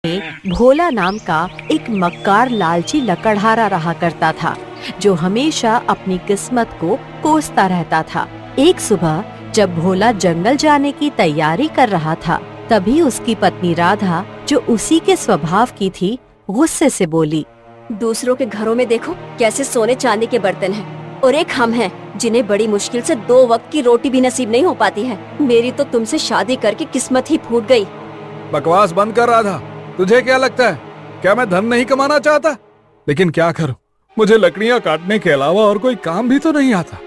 भोला नाम का एक मक्कार लालची लकड़हारा रहा करता था, जो हमेशा अपनी किस्मत को कोसता रहता था। एक सुबह जब भोला जंगल जाने की तैयारी कर रहा था, तभी उसकी पत्नी राधा, जो उसी के स्वभाव की थी, गुस्से से बोली, दूसरों के घरों में देखो कैसे सोने चांदी के बर्तन हैं, और एक हम हैं जिन्हें बड़ी मुश्किल से 2 वक्त की रोटी भी नसीब नहीं हो पाती है। मेरी तो तुमसे शादी करके किस्मत ही फूट गई। बकवास बंद कर राधा। तुझे क्या लगता है, क्या मैं धन नहीं कमाना चाहता? लेकिन क्या करूं, मुझे लकड़ियां काटने के अलावा और कोई काम भी तो नहीं आता।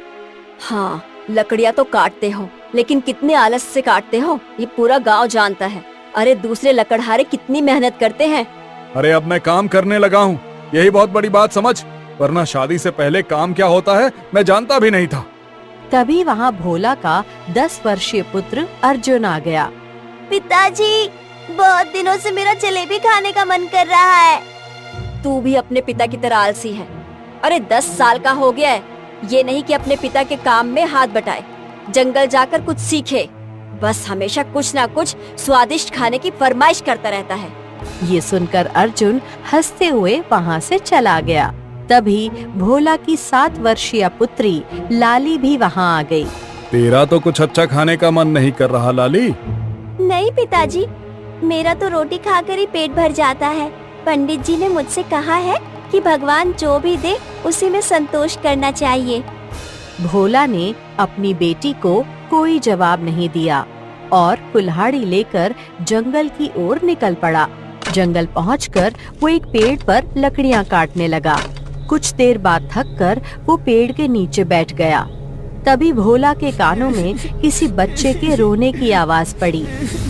हाँ, लकड़ियाँ तो काटते हो, लेकिन कितने आलस से काटते हो, ये पूरा गांव जानता है। अरे दूसरे लकड़हारे कितनी मेहनत करते हैं। अरे अब मैं काम करने लगा हूँ, यही बहुत बड़ी बात समझ, वरना शादी से पहले काम क्या होता है मैं जानता भी नहीं था। तभी वहाँ भोला का 10 वर्षीय पुत्र अर्जुन आ गया। पिताजी, बहुत दिनों से मेरा जलेबी खाने का मन कर रहा है। तू भी अपने पिता की तरह आलसी है। अरे 10 साल का हो गया है, ये नहीं कि अपने पिता के काम में हाथ बटाए, जंगल जाकर कुछ सीखे। बस हमेशा कुछ ना कुछ स्वादिष्ट खाने की फरमाइश करता रहता है। ये सुनकर अर्जुन हंसते हुए वहाँ से चला गया। तभी भोला की 7 वर्षीय पुत्री लाली भी वहाँ आ गई। तेरा तो कुछ अच्छा खाने का मन नहीं कर रहा लाली? नहीं पिताजी, मेरा तो रोटी खाकर ही पेट भर जाता है। पंडित जी ने मुझसे कहा है कि भगवान जो भी दे उसी में संतोष करना चाहिए। भोला ने अपनी बेटी को कोई जवाब नहीं दिया और कुल्हाड़ी लेकर जंगल की ओर निकल पड़ा। जंगल पहुंचकर वो एक पेड़ पर लकड़ियां काटने लगा। कुछ देर बाद थककर वो पेड़ के नीचे बैठ गया। तभी भोला के कानों में किसी बच्चे के रोने की आवाज पड़ी।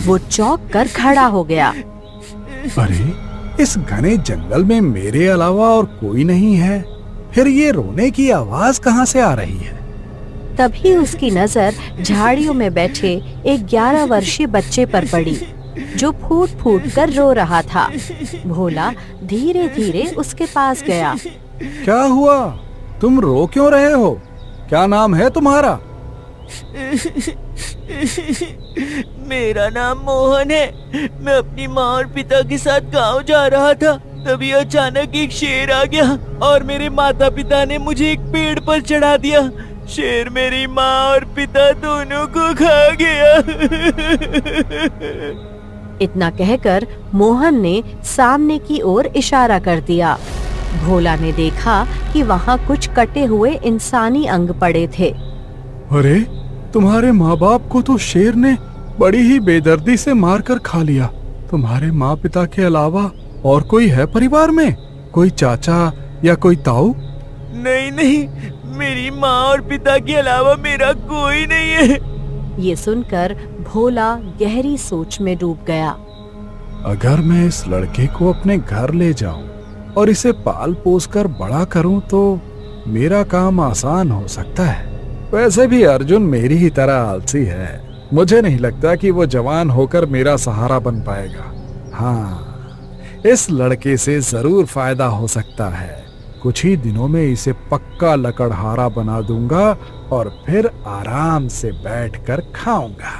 वो चौंक कर खड़ा हो गया। अरे इस घने जंगल में मेरे अलावा और कोई नहीं है, फिर ये रोने की आवाज कहाँ से आ रही है? तभी उसकी नजर झाड़ियों में बैठे एक 11 वर्षीय बच्चे पर पड़ी, जो फूट फूट कर रो रहा था। भोला धीरे धीरे उसके पास गया। क्या हुआ, तुम रो क्यों रहे हो? क्या नाम है तुम्हारा? मेरा नाम मोहन है। मैं अपनी माँ और पिता के साथ गांव जा रहा था, तभी अचानक एक शेर आ गया और मेरे माता पिता ने मुझे एक पेड़ पर चढ़ा दिया। शेर मेरी माँ और पिता दोनों को खा गया। इतना कहकर मोहन ने सामने की ओर इशारा कर दिया। भोला ने देखा कि वहाँ कुछ कटे हुए इंसानी अंग पड़े थे। अरे तुम्हारे माँ बाप को तो शेर ने बड़ी ही बेदर्दी से मारकर खा लिया। तुम्हारे माँ पिता के अलावा और कोई है परिवार में? कोई चाचा या कोई ताऊ? नहीं नहीं, मेरी माँ और पिता के अलावा मेरा कोई नहीं है। ये सुनकर भोला गहरी सोच में डूब गया। अगर मैं इस लड़के को अपने घर ले जाऊं और इसे पाल पोस कर बड़ा करूं तो मेरा काम आसान हो सकता है। वैसे भी अर्जुन मेरी ही तरह आलसी है, मुझे नहीं लगता कि वो जवान होकर मेरा सहारा बन पाएगा। हाँ, इस लड़के से जरूर फायदा हो सकता है। कुछ ही दिनों में इसे पक्का लकड़हारा बना दूंगा और फिर आराम से बैठकर खाऊंगा।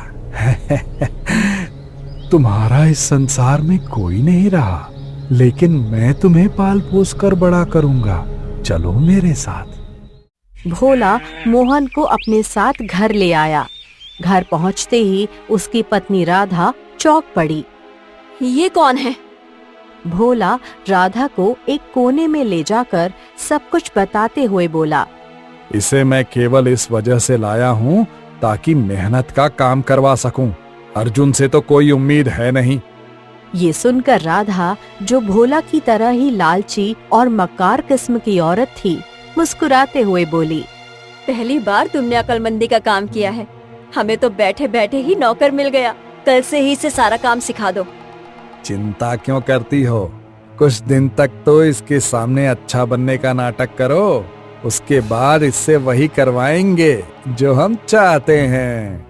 तुम्हारा इस संसार में कोई नहीं रहा, लेकिन मैं तुम्हें पाल पोस कर बड़ा करूंगा। चलो मेरे साथ। भोला मोहन को अपने साथ घर ले आया। घर पहुंचते ही उसकी पत्नी राधा चौंक पड़ी। ये कौन है? भोला राधा को एक कोने में ले जाकर सब कुछ बताते हुए बोला, इसे मैं केवल इस वजह से लाया हूँ ताकि मेहनत का काम करवा सकूं। अर्जुन से तो कोई उम्मीद है नहीं। ये सुनकर राधा, जो भोला की तरह ही लालची और मक्कार किस्म की औरत थी, मुस्कुराते हुए बोली, पहली बार तुमने अक्लमंदी का काम किया है। हमें तो बैठे बैठे ही नौकर मिल गया। कल से ही इसे सारा काम सिखा दो। चिंता क्यों करती हो? कुछ दिन तक तो इसके सामने अच्छा बनने का नाटक करो, उसके बाद इससे वही करवाएंगे जो हम चाहते हैं।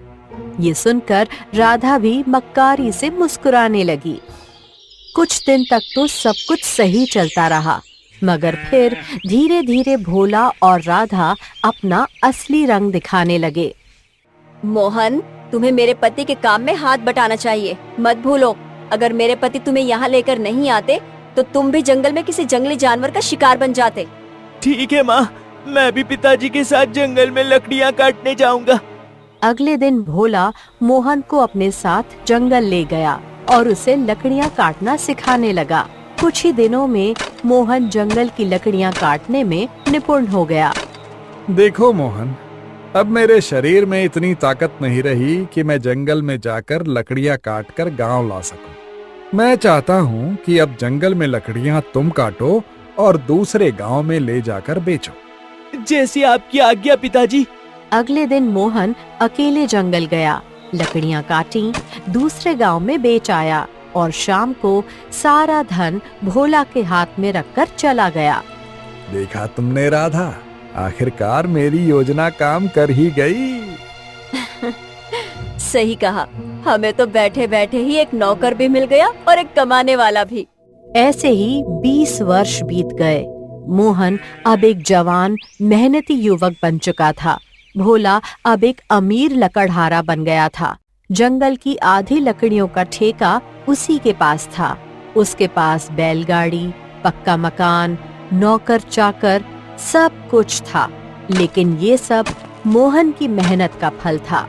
ये सुनकर राधा भी मक्कारी से मुस्कुराने लगी। कुछ दिन तक तो सब कुछ सही चलता रहा, मगर फिर धीरे धीरे भोला और राधा अपना असली रंग दिखाने लगे। मोहन, तुम्हें मेरे पति के काम में हाथ बटाना चाहिए। मत भूलो, अगर मेरे पति तुम्हें यहाँ लेकर नहीं आते तो तुम भी जंगल में किसी जंगली जानवर का शिकार बन जाते। ठीक है माँ, मैं भी पिताजी के साथ जंगल में लकड़ियाँ काटने जाऊंगा। अगले दिन भोला मोहन को अपने साथ जंगल ले गया और उसे लकड़ियाँ काटना सिखाने लगा। कुछ ही दिनों में मोहन जंगल की लकड़ियाँ काटने में निपुण हो गया। देखो मोहन, अब मेरे शरीर में इतनी ताकत नहीं रही कि मैं जंगल में जाकर लकड़ियां काटकर गांव ला सकूं। मैं चाहता हूं कि अब जंगल में लकड़ियां तुम काटो और दूसरे गांव में ले जाकर बेचो। जैसी आपकी आज्ञा पिताजी। अगले दिन मोहन अकेले जंगल गया, लकड़ियां काटी, दूसरे गांव में बेच आया और शाम को सारा धन भोला के हाथ में रखकर चला गया। देखा तुमने राधा, आखिरकार मेरी योजना काम कर ही गई। सही कहा, हमें तो बैठे बैठे ही एक नौकर भी मिल गया और एक कमाने वाला भी। ऐसे ही 20 वर्ष बीत गए। मोहन अब एक जवान मेहनती युवक बन चुका था। भोला अब एक अमीर लकड़हारा बन गया था। जंगल की आधी लकड़ियों का ठेका उसी के पास था। उसके पास बैलगाड़ी, पक्का मकान, नौकर चाकर, सब कुछ था। लेकिन ये सब मोहन की मेहनत का फल था।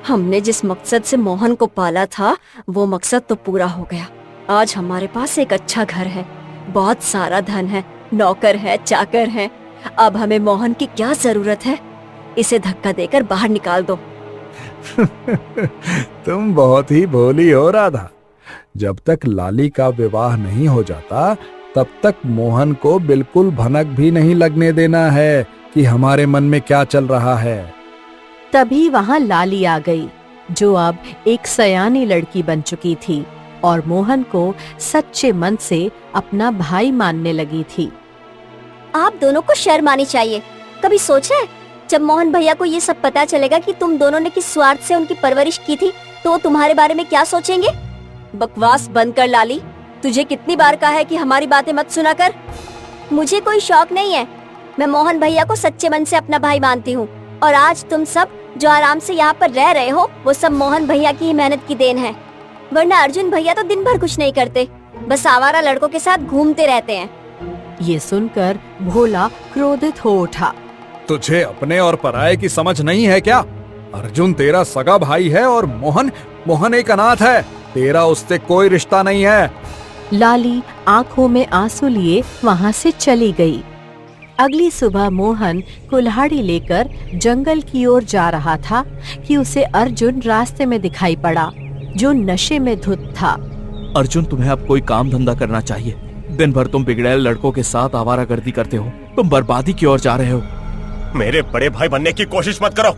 हमने जिस मकसद से मोहन को पाला था वो मकसद तो पूरा हो गया। आज हमारे पास एक अच्छा घर है, बहुत सारा धन है, नौकर है, चाकर है। अब हमें मोहन की क्या जरूरत है? इसे धक्का देकर बाहर निकाल दो। तुम बहुत ही भोली हो राधा। जब तक लाली का विवाह नहीं हो जाता तब तक मोहन को बिल्कुल भनक भी नहीं लगने देना है कि हमारे मन में क्या चल रहा है। तभी वहाँ लाली आ गई, जो अब एक सयानी लड़की बन चुकी थी और मोहन को सच्चे मन से अपना भाई मानने लगी थी। आप दोनों को शर्म आनी चाहिए। कभी सोचा है जब मोहन भैया को ये सब पता चलेगा कि तुम दोनों ने किस स्वार्थ से उनकी परवरिश की थी तो वो तुम्हारे बारे में क्या सोचेंगे? बकवास बंद कर लाली। तुझे कितनी बार कहा है कि हमारी बातें मत सुना कर। मुझे कोई शौक नहीं है। मैं मोहन भैया को सच्चे मन से अपना भाई मानती हूँ और आज तुम सब जो आराम से यहाँ पर रह रहे हो वो सब मोहन भैया की ही मेहनत की देन है। वरना अर्जुन भैया तो दिन भर कुछ नहीं करते, बस आवारा लड़कों के साथ घूमते रहते हैं। ये सुनकर भोला क्रोधित हो उठा। तुझे अपने और पराये की समझ नहीं है क्या? अर्जुन तेरा सगा भाई है और मोहन एक अनाथ है। तेरा उससे कोई रिश्ता नहीं है। लाली आंखों में आंसू लिए वहाँ से चली गई। अगली सुबह मोहन कुल्हाड़ी लेकर जंगल की ओर जा रहा था कि उसे अर्जुन रास्ते में दिखाई पड़ा, जो नशे में धुत था। अर्जुन, तुम्हें अब कोई काम धंधा करना चाहिए। दिन भर तुम बिगड़ैल लड़कों के साथ आवारागर्दी करते हो। तुम बर्बादी की ओर जा रहे हो। मेरे बड़े भाई बनने की कोशिश मत करो,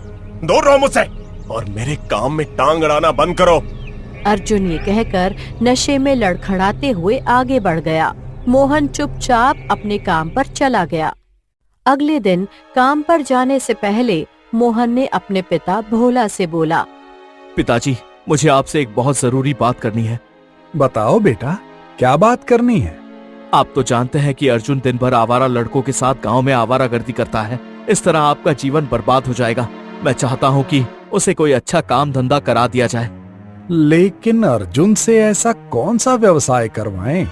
दूर रहो मुझसे और मेरे काम में टांग अड़ाना बंद करो। अर्जुन ये कहकर नशे में लड़खड़ाते हुए आगे बढ़ गया। मोहन चुपचाप अपने काम पर चला गया। अगले दिन काम पर जाने से पहले मोहन ने अपने पिता भोला से बोला, पिताजी, मुझे आपसे एक बहुत जरूरी बात करनी है। बताओ बेटा, क्या बात करनी है? आप तो जानते हैं कि अर्जुन दिन भर आवारा लड़कों के साथ गांव में आवारागर्दी करता है। इस तरह आपका जीवन बर्बाद हो जाएगा। मैं चाहता हूं कि उसे कोई अच्छा काम धंधा करा दिया जाए। लेकिन अर्जुन से ऐसा कौन सा व्यवसाय करवाएं?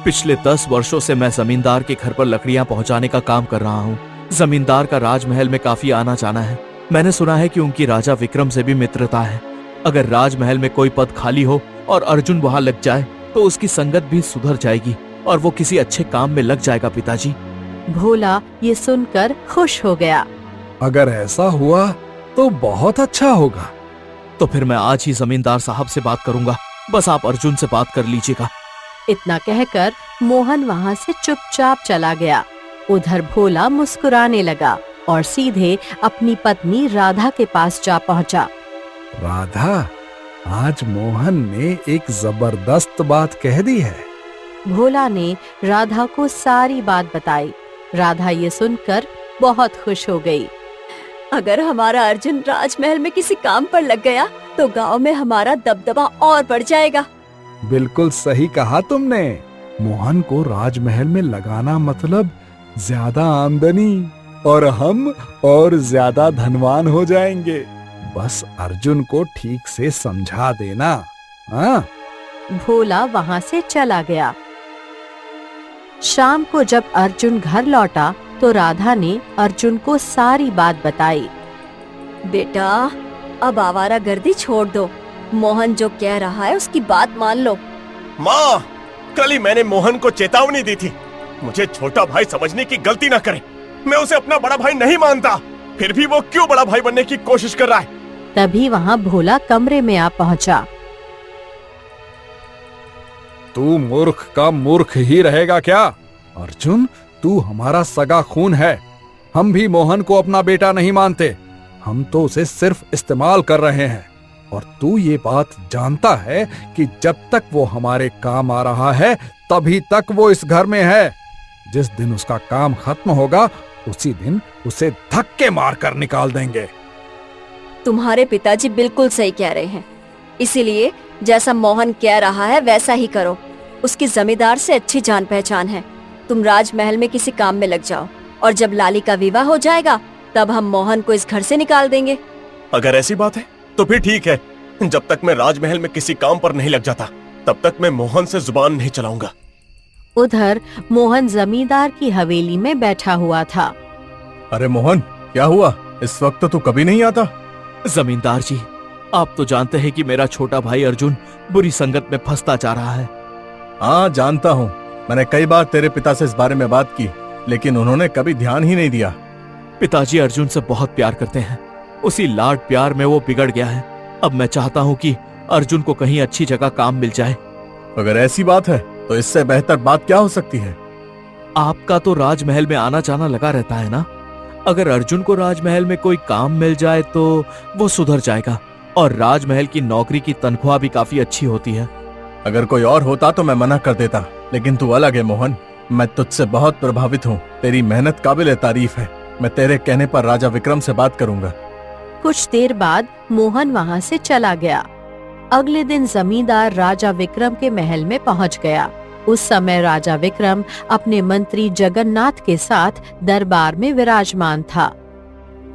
पिछले 10 वर्षों से मैं जमींदार के घर पर लकड़ियां पहुंचाने का काम कर रहा हूं। जमींदार का राजमहल में काफी आना जाना है। मैंने सुना है कि उनकी राजा विक्रम से भी मित्रता है। अगर राजमहल में कोई पद खाली हो और अर्जुन वहां लग जाए तो उसकी संगत भी सुधर जाएगी और वो किसी अच्छे काम में लग जाएगा। पिताजी, भोला ये सुनकर खुश हो गया। अगर ऐसा हुआ तो बहुत अच्छा होगा। तो फिर मैं आज ही जमींदार साहब से बात करूंगा। बस आप अर्जुन से बात कर लीजिएगा। इतना कहकर मोहन वहाँ से चुपचाप चला गया। उधर भोला मुस्कुराने लगा और सीधे अपनी पत्नी राधा के पास जा पहुंचा। राधा, आज मोहन ने एक जबरदस्त बात कह दी है। भोला ने राधा को सारी बात बताई। राधा ये सुनकर बहुत खुश हो गई। अगर हमारा अर्जुन राजमहल में किसी काम पर लग गया तो गांव में हमारा दबदबा और बढ़ जाएगा। बिल्कुल सही कहा तुमने। मोहन को राजमहल में लगाना मतलब ज्यादा आमदनी और हम और ज्यादा धनवान हो जाएंगे। बस अर्जुन को ठीक से समझा देना। हाँ? भोला वहां से चला गया। शाम को जब अर्जुन घर लौटा तो राधा ने अर्जुन को सारी बात बताई। बेटा, अब आवारागर्दी छोड़ दो। मोहन जो कह रहा है उसकी बात मान लो। माँ, कल ही मैंने मोहन को चेतावनी दी थी, मुझे छोटा भाई समझने की गलती ना करे। मैं उसे अपना बड़ा भाई नहीं मानता, फिर भी वो क्यों बड़ा भाई बनने की कोशिश कर रहा है। तभी वहां भोला कमरे में आ पहुंचा। तू मूर्ख का मूर्ख ही रहेगा क्या? अर्जुन, तू हमारा सगा खून है। हम भी मोहन को अपना बेटा नहीं मानते, हम तो उसे सिर्फ इस्तेमाल कर रहे हैं। और तू ये बात जानता है कि जब तक वो हमारे काम आ रहा है तभी तक वो इस घर में है। जिस दिन उसका काम खत्म होगा उसी दिन उसे धक्के मारकर निकाल देंगे। तुम्हारे पिताजी बिल्कुल सही कह रहे हैं, इसीलिए जैसा मोहन कह रहा है वैसा ही करो। उसकी जमींदार से अच्छी जान पहचान है। तुम राजमहल में किसी काम में लग जाओ और जब लाली का विवाह हो जाएगा तब हम मोहन को इस घर से निकाल देंगे। अगर ऐसी बात है तो फिर ठीक है। जब तक मैं राजमहल में किसी काम पर नहीं लग जाता तब तक मैं मोहन से जुबान नहीं चलाऊंगा। उधर मोहन जमींदार की हवेली में बैठा हुआ था। अरे मोहन, क्या हुआ? इस वक्त तो तू कभी नहीं आता। जमींदार जी, आप तो जानते हैं कि मेरा छोटा भाई अर्जुन बुरी संगत में फंसता जा रहा है। हाँ, जानता हूँ। मैंने कई बार तेरे पिता से इस बारे में बात की, लेकिन उन्होंने कभी ध्यान ही नहीं दिया। पिताजी अर्जुन से बहुत प्यार करते हैं, उसी लाड प्यार में वो बिगड़ गया है। अब मैं चाहता हूँ कि अर्जुन को कहीं अच्छी जगह काम मिल जाए। अगर ऐसी बात है तो इससे बेहतर बात क्या हो सकती है? आपका तो राजमहल में आना जाना लगा रहता है ना। अगर अर्जुन को राजमहल में कोई काम मिल जाए तो वो सुधर जाएगा और राजमहल की नौकरी की तनख्वाह भी काफी अच्छी होती है। अगर कोई और होता तो मैं मना कर देता, लेकिन तू अलग है मोहन। मैं तुझसे बहुत प्रभावित हूँ। तेरी मेहनत काबिल तारीफ है। मैं तेरे कहने पर राजा विक्रम से बात करूंगा। कुछ देर बाद मोहन वहां से चला गया। अगले दिन जमींदार राजा विक्रम के महल में पहुंच गया। उस समय राजा विक्रम अपने मंत्री जगन्नाथ के साथ दरबार में विराजमान था।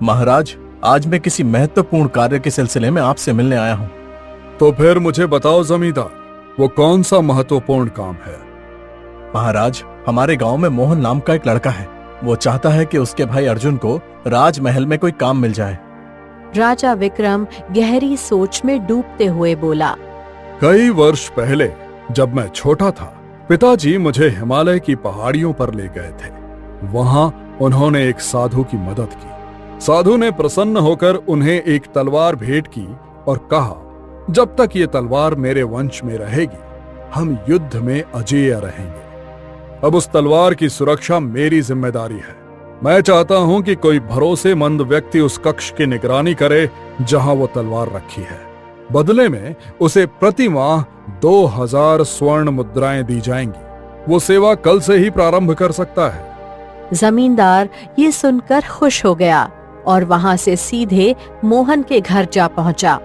महाराज, आज मैं किसी महत्वपूर्ण कार्य के सिलसिले में आपसे मिलने आया हूँ। तो फिर मुझे बताओ जमींदार, वो कौन सा महत्वपूर्ण काम है? महाराज, हमारे गांव में मोहन नाम का एक लड़का है। वो चाहता है कि उसके भाई अर्जुन को राजमहल में कोई काम मिल जाए। राजा विक्रम गहरी सोच में डूबते हुए बोला। कई वर्ष पहले जब मैं छोटा था, पिताजी मुझे हिमालय की पहाड़ियों पर ले गए थे। वहां उन्होंने एक साधु की मदद की। साधु ने प्रसन्न होकर उन्हें एक तलवार भेंट की और कहा, जब तक ये तलवार मेरे वंश में रहेगी हम युद्ध में अजेय रहेंगे। अब उस तलवार की सुरक्षा मेरी जिम्मेदारी है। मैं चाहता हूं कि कोई भरोसेमंद व्यक्ति उस कक्ष की निगरानी करे जहां वो तलवार रखी है। बदले में उसे प्रति माह 2000 स्वर्ण मुद्राएं दी जाएंगी। वो सेवा कल से ही प्रारंभ कर सकता है। जमींदार ये सुनकर खुश हो गया और वहां से सीधे मोहन के घर जा पहुंचा।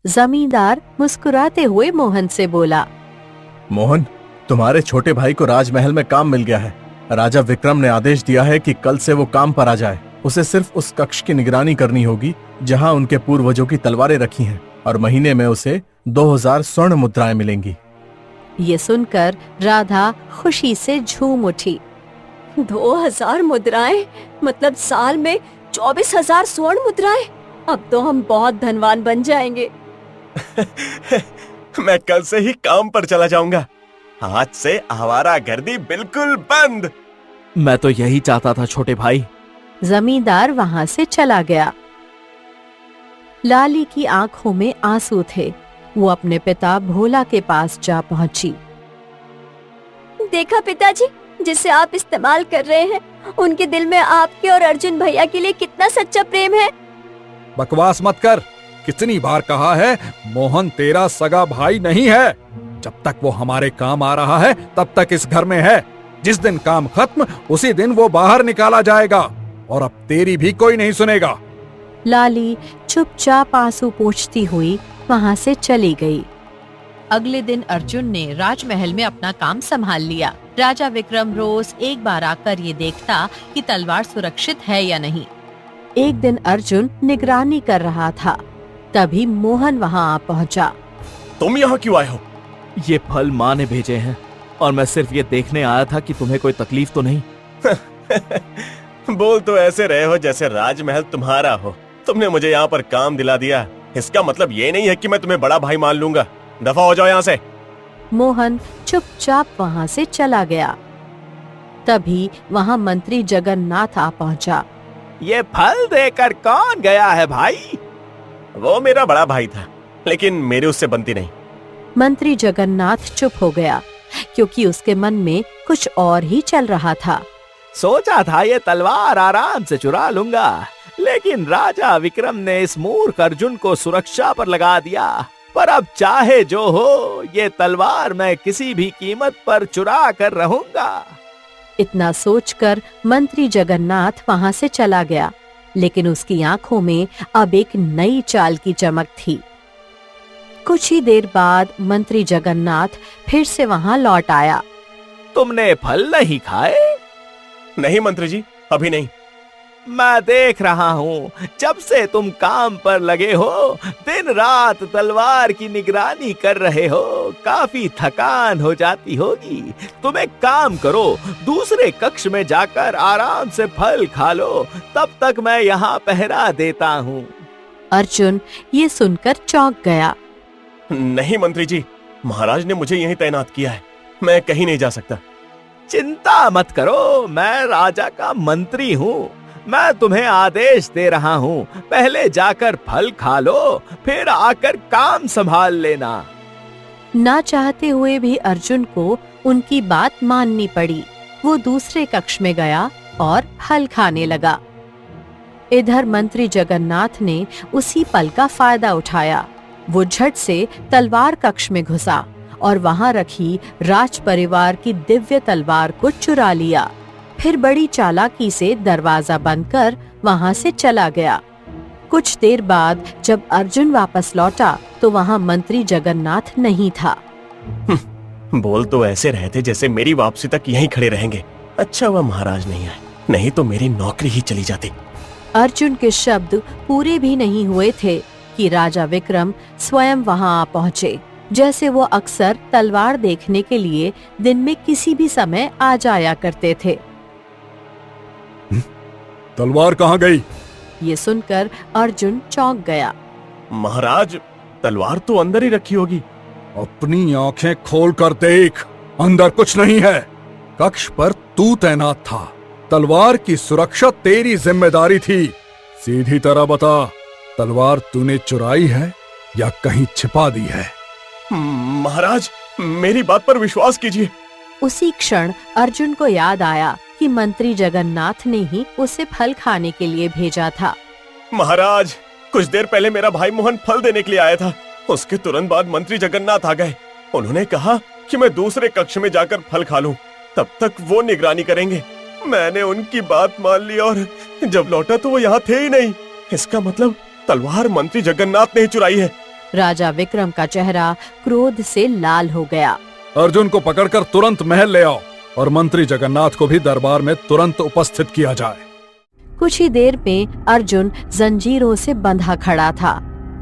जमींदार मुस्कुराते हुए मोहन से बोला, मोहन, तुम्हारे छोटे भाई को राजमहल में काम मिल गया है। राजा विक्रम ने आदेश दिया है कि कल से वो काम पर आ जाए। उसे सिर्फ उस कक्ष की निगरानी करनी होगी जहां उनके पूर्वजों की तलवारें रखी हैं, और महीने में उसे 2000 स्वर्ण मुद्राएं मिलेंगी। ये सुनकर राधा खुशी से झूम उठी। 2000 मुद्राएं, मतलब साल में 24,000 स्वर्ण मुद्राएं। अब तो हम बहुत धनवान बन जाएंगे। मैं कल से ही काम पर चला जाऊंगा। आज से आवारागर्दी बिल्कुल बंद। मैं तो यही चाहता था छोटे भाई। जमींदार वहां से चला गया। लाली की आंखों में आंसू थे। वो अपने पिता भोला के पास जा पहुंची। देखा पिताजी, जिसे आप इस्तेमाल कर रहे हैं, उनके दिल में आपके और अर्जुन भैया के लिए कितना सच्चा प्रेम है। बकवास मत कर। कितनी बार कहा है, मोहन तेरा सगा भाई नहीं है। जब तक वो हमारे काम आ रहा है तब तक इस घर में है। जिस दिन काम खत्म उसी दिन वो बाहर निकाला जाएगा, और अब तेरी भी कोई नहीं सुनेगा। लाली चुपचाप आंसू पोंछती हुई वहां से चली गई। अगले दिन अर्जुन ने राजमहल में अपना काम संभाल लिया। राजा विक्रम रोज एक बार आकर ये देखता कि तलवार सुरक्षित है या नहीं। एक दिन अर्जुन निगरानी कर रहा था, तभी मोहन वहां आ पहुंचा। तुम यहाँ क्यों आए हो? ये फल माँ ने भेजे हैं और मैं सिर्फ ये देखने आया था कि तुम्हें कोई तकलीफ तो नहीं। बोल तो ऐसे रहे हो जैसे राजमहल तुम्हारा हो। तुमने मुझे यहाँ पर काम दिला दिया, इसका मतलब ये नहीं है कि मैं तुम्हें बड़ा भाई मान लूंगा। दफा हो जाओ यहाँ से। मोहन चुपचाप वहाँ से चला गया। तभी वहाँ मंत्री जगन्नाथ आ पहुँचा। ये फल देकर कौन गया है भाई? वो मेरा बड़ा भाई था, लेकिन मेरी उससे बनती नहीं। मंत्री जगन्नाथ चुप हो गया क्योंकि उसके मन में कुछ और ही चल रहा था। सोचा था ये तलवार आराम से चुरा लूंगा, लेकिन राजा विक्रम ने इस मूर्ख अर्जुन को सुरक्षा पर लगा दिया। पर अब चाहे जो हो, ये तलवार मैं किसी भी कीमत पर चुरा कर रहूंगा। इतना सोचकर मंत्री जगन्नाथ वहाँ से चला गया, लेकिन उसकी आंखों में अब एक नई चाल की चमक थी। कुछ ही देर बाद मंत्री जगन्नाथ फिर से वहाँ लौट आया। तुमने फल नहीं खाए? नहीं मंत्री जी, अभी नहीं। मैं देख रहा हूँ, जब से तुम काम पर लगे हो, दिन रात तलवार की निगरानी कर रहे हो। काफी थकान हो जाती होगी। तुम एक काम करो, दूसरे कक्ष में जाकर आराम से फल खा लो, तब तक मैं यहाँ पहरा देता हूँ। अर्जुन ये सुनकर चौंक गया। नहीं मंत्री जी, महाराज ने मुझे यहीं तैनात किया है, मैं कहीं नहीं जा सकता। चिंता मत करो, मैं राजा का मंत्री हूँ। मैं तुम्हें आदेश दे रहा हूँ, पहले जाकर फल खा लो, फिर आकर काम संभाल लेना। ना चाहते हुए भी अर्जुन को उनकी बात माननी पड़ी। वो दूसरे कक्ष में गया और फल खाने लगा। इधर मंत्री जगन्नाथ ने उसी पल का फायदा उठाया। वो झट से तलवार कक्ष में घुसा और वहां रखी राज परिवार की दिव्य तलवार को चुरा लिया। फिर बड़ी चालाकी से दरवाजा बंद कर वहां से चला गया। कुछ देर बाद जब अर्जुन वापस लौटा तो वहां मंत्री जगन्नाथ नहीं था। बोल तो ऐसे रहे थे जैसे मेरी वापसी तक यहीं खड़े रहेंगे। अच्छा हुआ महाराज नहीं आए, नहीं तो मेरी नौकरी ही चली जाती। अर्जुन के शब्द पूरे भी नहीं हुए थे कि राजा विक्रम स्वयं वहां आ पहुँचे। जैसे वो अक्सर तलवार देखने के लिए दिन में किसी भी समय आ जाया करते थे। तलवार कहाँ गई? ये सुनकर अर्जुन चौंक गया। महाराज, तलवार तो अंदर ही रखी होगी। अपनी आंखें खोल कर देख, अंदर कुछ नहीं है। कक्ष पर तू तैनात था, तलवार की सुरक्षा तेरी जिम्मेदारी थी। सीधी तरह बता, तलवार तूने चुराई है या कहीं छिपा दी है? महाराज, मेरी बात पर विश्वास कीजिए। उसी क्षण अर्जुन को याद आया कि मंत्री जगन्नाथ ने ही उसे फल खाने के लिए भेजा था। महाराज, कुछ देर पहले मेरा भाई मोहन फल देने के लिए आया था। उसके तुरंत बाद मंत्री जगन्नाथ आ गए। उन्होंने कहा कि मैं दूसरे कक्ष में जाकर फल खा लूं, तब तक वो निगरानी करेंगे। मैंने उनकी बात मान ली और जब लौटा तो वो यहाँ थे ही नहीं। इसका मतलब तलवार मंत्री जगन्नाथ ने ही चुराई है। राजा विक्रम का चेहरा क्रोध से लाल हो गया। अर्जुन को पकड़कर तुरंत महल ले आओ और मंत्री जगन्नाथ को भी दरबार में तुरंत उपस्थित किया जाए। कुछ ही देर में अर्जुन जंजीरों से बंधा खड़ा था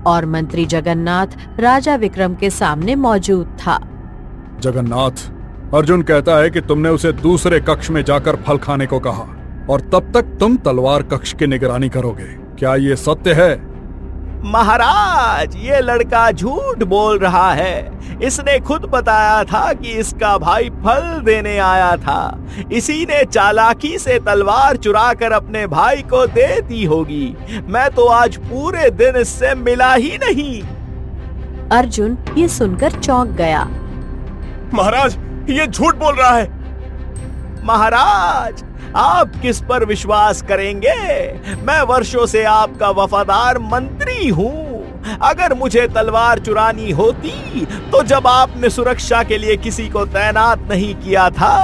और मंत्री जगन्नाथ राजा विक्रम के सामने मौजूद था। जगन्नाथ, अर्जुन कहता है कि तुमने उसे दूसरे कक्ष में जाकर फल खाने को कहा और तब तक तुम तलवार कक्ष की निगरानी करोगे। क्या ये सत्य है? महाराज, ये लड़का झूठ बोल रहा है। इसने खुद बताया था कि इसका भाई फल देने आया था। इसी ने चालाकी से तलवार चुराकर अपने भाई को दे दी होगी। मैं तो आज पूरे दिन इससे मिला ही नहीं। अर्जुन ये सुनकर चौंक गया। महाराज, ये झूठ बोल रहा है। महाराज, आप किस पर विश्वास करेंगे? मैं वर्षों से आपका वफादार मंत्री हूँ। अगर मुझे तलवार चुरानी होती तो जब आपने सुरक्षा के लिए किसी को तैनात नहीं किया था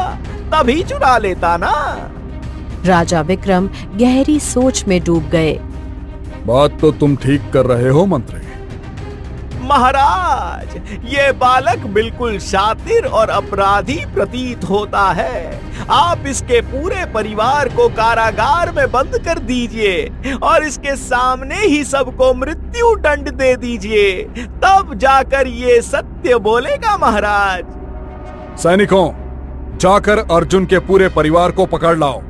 तभी चुरा लेता ना। राजा विक्रम गहरी सोच में डूब गए। बात तो तुम ठीक कर रहे हो मंत्री। महाराज, ये बालक बिल्कुल शातिर और अपराधी प्रतीत होता है। आप इसके पूरे परिवार को कारागार में बंद कर दीजिए और इसके सामने ही सबको मृत्यु दंड दे दीजिए, तब जाकर ये सत्य बोलेगा महाराज। सैनिकों, जाकर अर्जुन के पूरे परिवार को पकड़ लाओ।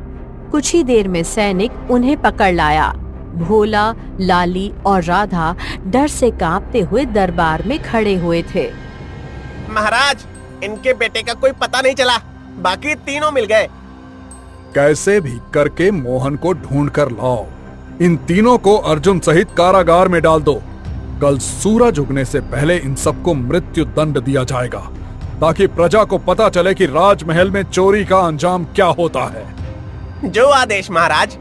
कुछ ही देर में सैनिक उन्हें पकड़ लाया। भोला, लाली और राधा डर से कांपते हुए दरबार में खड़े हुए थे। महाराज, इनके बेटे का कोई पता नहीं चला, बाकी तीनों मिल गए। कैसे भी करके मोहन को ढूंढ कर लाओ। इन तीनों को अर्जुन सहित कारागार में डाल दो। कल सूरज उगने से पहले इन सबको मृत्यु दंड दिया जाएगा, ताकि प्रजा को पता चले कि राजमहल में चोरी का अंजाम क्या होता है। जो आदेश महाराज।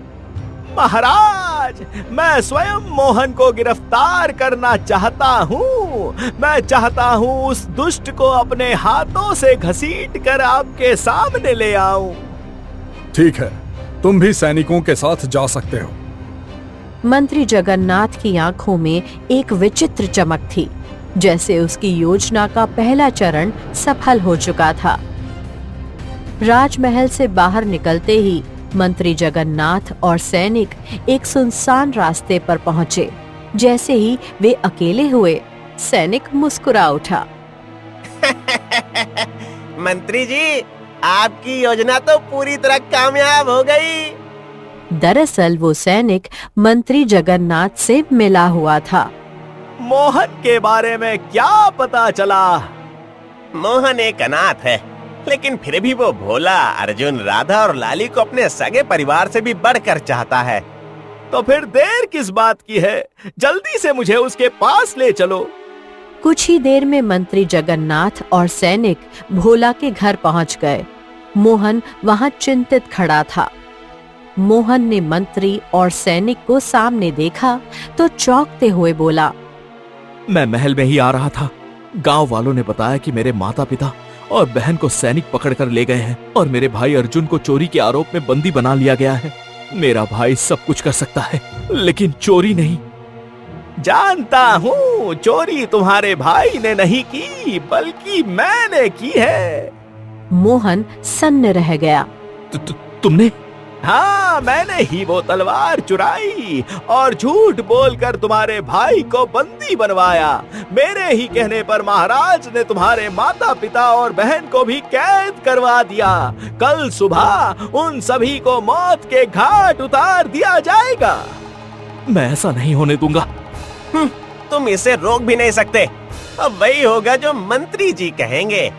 महाराज, मैं स्वयं मोहन को गिरफ्तार करना चाहता हूँ। मैं चाहता हूँ उस दुष्ट को अपने हाथों से घसीट कर आपके सामने ले आऊं। ठीक है, तुम भी सैनिकों के साथ जा सकते हो। मंत्री जगन्नाथ की आंखों में एक विचित्र चमक थी, जैसे उसकी योजना का पहला चरण सफल हो चुका था। राजमहल से बाहर निकलते ही मंत्री जगन्नाथ और सैनिक एक सुनसान रास्ते पर पहुंचे। जैसे ही वे अकेले हुए, सैनिक मुस्कुरा उठा। मंत्री जी, आपकी योजना तो पूरी तरह कामयाब हो गई। दरअसल वो सैनिक मंत्री जगन्नाथ से मिला हुआ था। मोहन के बारे में क्या पता चला? मोहन एक अनाथ है, लेकिन फिर भी वो भोला, अर्जुन, राधा और लाली को अपने सगे परिवार से भी बढ़कर चाहता है। तो फिर देर किस बात की है? जल्दी से मुझे उसके पास ले चलो। कुछ ही देर में मंत्री जगन्नाथ और सैनिक भोला के घर पहुंच गए। मोहन वहां चिंतित खड़ा था। मोहन ने मंत्री और सैनिक को सामने देखा तो चौंकते हुए बोला, मैं महल में ही आ रहा था। गांव वालों ने बताया कि मेरे माता पिता और बहन को सैनिक पकड़कर ले गए हैं और मेरे भाई अर्जुन को चोरी के आरोप में बंदी बना लिया गया है। मेरा भाई सब कुछ कर सकता है, लेकिन चोरी नहीं। जानता हूँ, चोरी तुम्हारे भाई ने नहीं की, बल्कि मैंने की है। मोहन सन्न रह गया। तुमने? हाँ, मैंने ही वो तलवार चुराई और झूठ बोलकर तुम्हारे भाई को बंदी बनवाया। मेरे ही कहने पर महाराज ने तुम्हारे माता पिता और बहन को भी कैद करवा दिया। कल सुबह उन सभी को मौत के घाट उतार दिया जाएगा। मैं ऐसा नहीं होने दूंगा। तुम इसे रोक भी नहीं सकते। अब वही होगा जो मंत्री जी कहेंगे।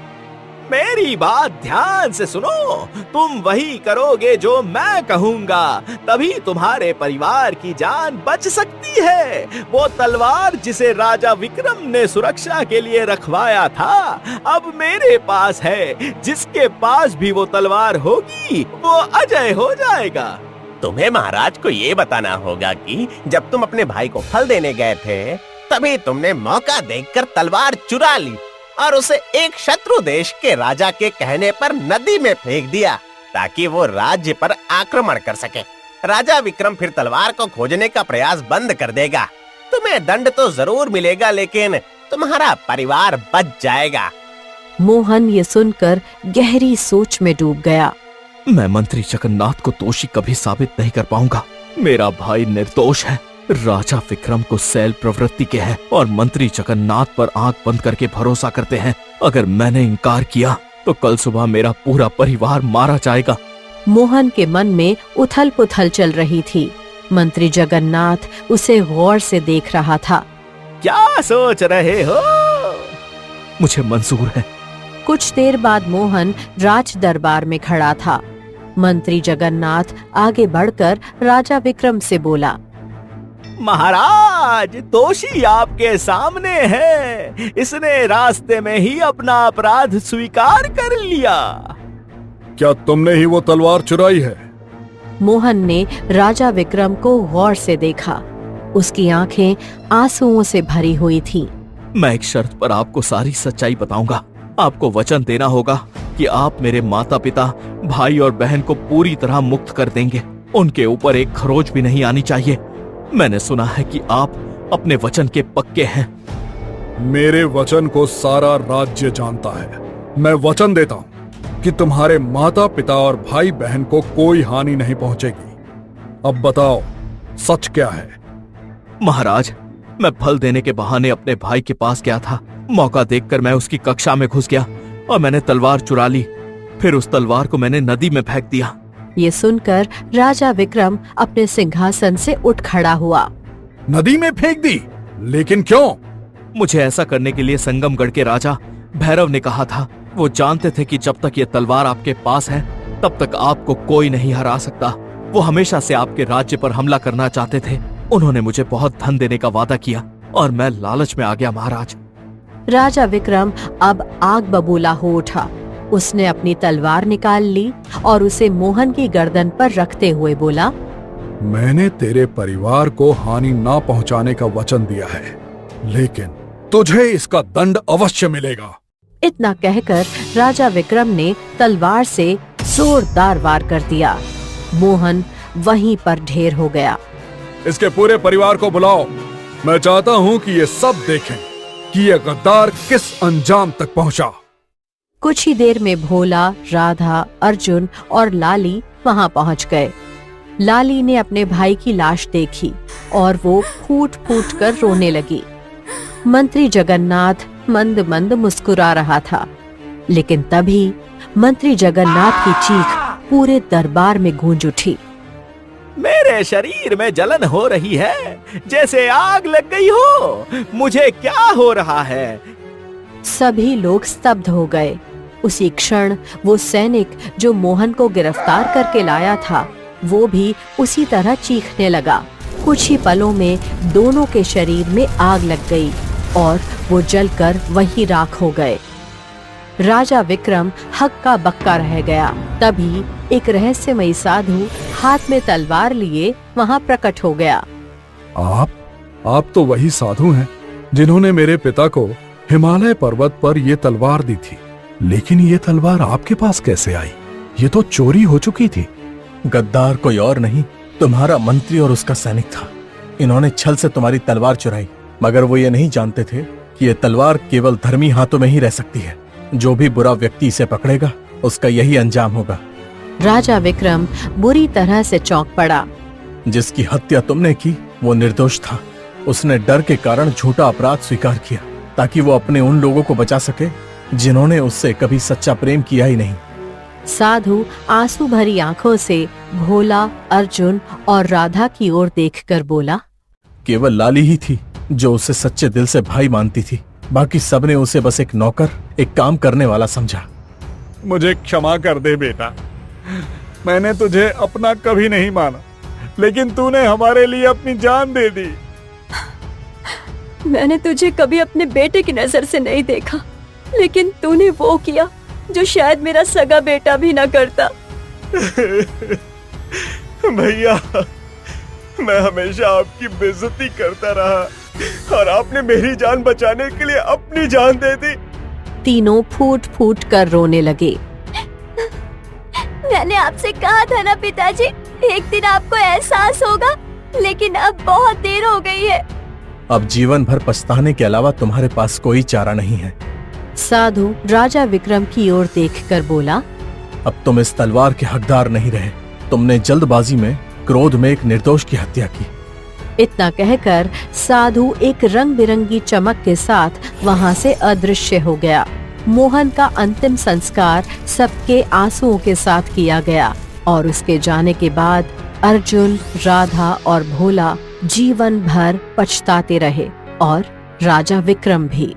मेरी बात ध्यान से सुनो। तुम वही करोगे जो मैं कहूँगा, तभी तुम्हारे परिवार की जान बच सकती है। वो तलवार जिसे राजा विक्रम ने सुरक्षा के लिए रखवाया था, अब मेरे पास है। जिसके पास भी वो तलवार होगी, वो अजय हो जाएगा। तुम्हें महाराज को ये बताना होगा कि जब तुम अपने भाई को फल देने गए थे, तभी तुमने मौका देखकर तलवार चुरा ली और उसे एक शत्रु देश के राजा के कहने पर नदी में फेंक दिया, ताकि वो राज्य पर आक्रमण कर सके। राजा विक्रम फिर तलवार को खोजने का प्रयास बंद कर देगा। तुम्हें दंड तो जरूर मिलेगा, लेकिन तुम्हारा परिवार बच जाएगा। मोहन ये सुनकर गहरी सोच में डूब गया। मैं मंत्री जगन्नाथ को दोषी कभी साबित नहीं कर पाऊंगा। मेरा भाई निर्दोष है। राजा विक्रम को सैल प्रवृत्ति के हैं और मंत्री जगन्नाथ पर आंख बंद करके भरोसा करते हैं। अगर मैंने इनकार किया तो कल सुबह मेरा पूरा परिवार मारा जाएगा। मोहन के मन में उथल पुथल चल रही थी। मंत्री जगन्नाथ उसे गौर से देख रहा था। क्या सोच रहे हो? मुझे मंजूर है। कुछ देर बाद मोहन राज दरबार में खड़ा था। मंत्री जगन्नाथ आगे बढ़कर राजा विक्रम से बोला, महाराज, दोषी आपके सामने है। इसने रास्ते में ही अपना अपराध स्वीकार कर लिया। क्या तुमने ही वो तलवार चुराई है? मोहन ने राजा विक्रम को गौर से देखा। उसकी आंखें आंसुओं से भरी हुई थीं। मैं एक शर्त पर आपको सारी सच्चाई बताऊंगा। आपको वचन देना होगा कि आप मेरे माता पिता, भाई और बहन को पूरी तरह मुक्त कर देंगे। उनके ऊपर एक खरोच भी नहीं आनी चाहिए। मैंने सुना है कि आप अपने वचन के पक्के हैं। मेरे वचन को सारा राज्य जानता है। मैं वचन देता हूँ, कि तुम्हारे माता पिता और भाई बहन को कोई हानि नहीं पहुंचेगी। अब बताओ सच क्या है? महाराज, मैं फल देने के बहाने अपने भाई के पास गया था। मौका देखकर मैं उसकी कक्षा में घुस गया और मैंने तलवार चुरा ली। फिर उस तलवार को मैंने नदी में फेंक दिया। ये सुनकर राजा विक्रम अपने सिंहासन से उठ खड़ा हुआ। नदी में फेंक दी? लेकिन क्यों? मुझे ऐसा करने के लिए संगमगढ़ के राजा भैरव ने कहा था। वो जानते थे कि जब तक ये तलवार आपके पास है तब तक आपको कोई नहीं हरा सकता। वो हमेशा से आपके राज्य पर हमला करना चाहते थे। उन्होंने मुझे बहुत धन देने का वादा किया और मैं लालच में आ गया महाराज। राजा विक्रम अब आग बबूला हो उठा। उसने अपनी तलवार निकाल ली और उसे मोहन की गर्दन पर रखते हुए बोला, मैंने तेरे परिवार को हानि ना पहुंचाने का वचन दिया है, लेकिन तुझे इसका दंड अवश्य मिलेगा। इतना कहकर राजा विक्रम ने तलवार से जोरदार वार कर दिया। मोहन वहीं पर ढेर हो गया। इसके पूरे परिवार को बुलाओ। मैं चाहता हूं कि ये सब देखें कि ये गद्दार किस अंजाम तक पहुंचा। कुछ ही देर में भोला, राधा, अर्जुन और लाली वहां पहुंच गए। लाली ने अपने भाई की लाश देखी और वो फूट फूट कर रोने लगी। मंत्री जगन्नाथ मंद मंद मुस्कुरा रहा था, लेकिन तभी मंत्री जगन्नाथ की चीख पूरे दरबार में गूंज उठी। मेरे शरीर में जलन हो रही है, जैसे आग लग गई हो। मुझे क्या हो रहा है? सभी लोग स्तब्ध हो गए। उसी क्षण वो सैनिक जो मोहन को गिरफ्तार करके लाया था, वो भी उसी तरह चीखने लगा। कुछ ही पलों में दोनों के शरीर में आग लग गई और वो जलकर वहीं राख हो गए। राजा विक्रम हक्का बक्का रह गया। तभी एक रहस्यमयी साधु हाथ में तलवार लिए वहां प्रकट हो गया। आप तो वही साधु हैं जिन्होंने मेरे पिता को हिमालय पर्वत पर ये तलवार दी थी। लेकिन ये तलवार आपके पास कैसे आई? ये तो चोरी हो चुकी थी। गद्दार कोई और नहीं, तुम्हारा मंत्री और उसका सैनिक था। इन्होंने छल से तुम्हारी तलवार चुराई, मगर वो ये नहीं जानते थे कि ये तलवार केवल धर्मी हाथों में ही रह सकती है। जो भी बुरा व्यक्ति इसे पकड़ेगा उसका यही अंजाम होगा। राजा विक्रम बुरी तरह से चौंक पड़ा। जिसकी हत्या तुमने की वो निर्दोष था। उसने डर के कारण झूठा अपराध स्वीकार किया ताकि वो अपने उन लोगों को बचा सके जिन्होंने उससे कभी सच्चा प्रेम किया ही नहीं। साधु आंसू भरी आंखों से भोला, अर्जुन और राधा की ओर देखकर बोला, केवल लाली ही थी जो उसे सच्चे दिल से भाई मानती थी। बाकी सबने उसे बस एक नौकर, एक काम करने वाला समझा। मुझे क्षमा कर दे बेटा, मैंने तुझे अपना कभी नहीं माना, लेकिन तूने हमारे लिए अपनी जान दे दी। मैंने तुझे कभी अपने बेटे की नजर से नहीं देखा, लेकिन तूने वो किया जो शायद मेरा सगा बेटा भी ना करता। भैया, मैं हमेशा आपकी बेइज्जती करता रहा और आपने मेरी जान बचाने के लिए अपनी जान दे दी। तीनों फूट फूट कर रोने लगे। मैंने आपसे कहा था ना पिताजी, एक दिन आपको एहसास होगा, लेकिन अब बहुत देर हो गई है। अब जीवन भर पछताने के अलावा तुम्हारे पास कोई चारा नहीं है। साधु राजा विक्रम की ओर देखकर बोला, अब तुम इस तलवार के हकदार नहीं रहे। तुमने जल्दबाजी में, क्रोध में एक निर्दोष की हत्या की। इतना कहकर साधु एक रंग बिरंगी चमक के साथ वहां से अदृश्य हो गया। मोहन का अंतिम संस्कार सबके आंसुओं के साथ किया गया और उसके जाने के बाद अर्जुन, राधा और भोला जीवन भर पछताते रहे और राजा विक्रम भी।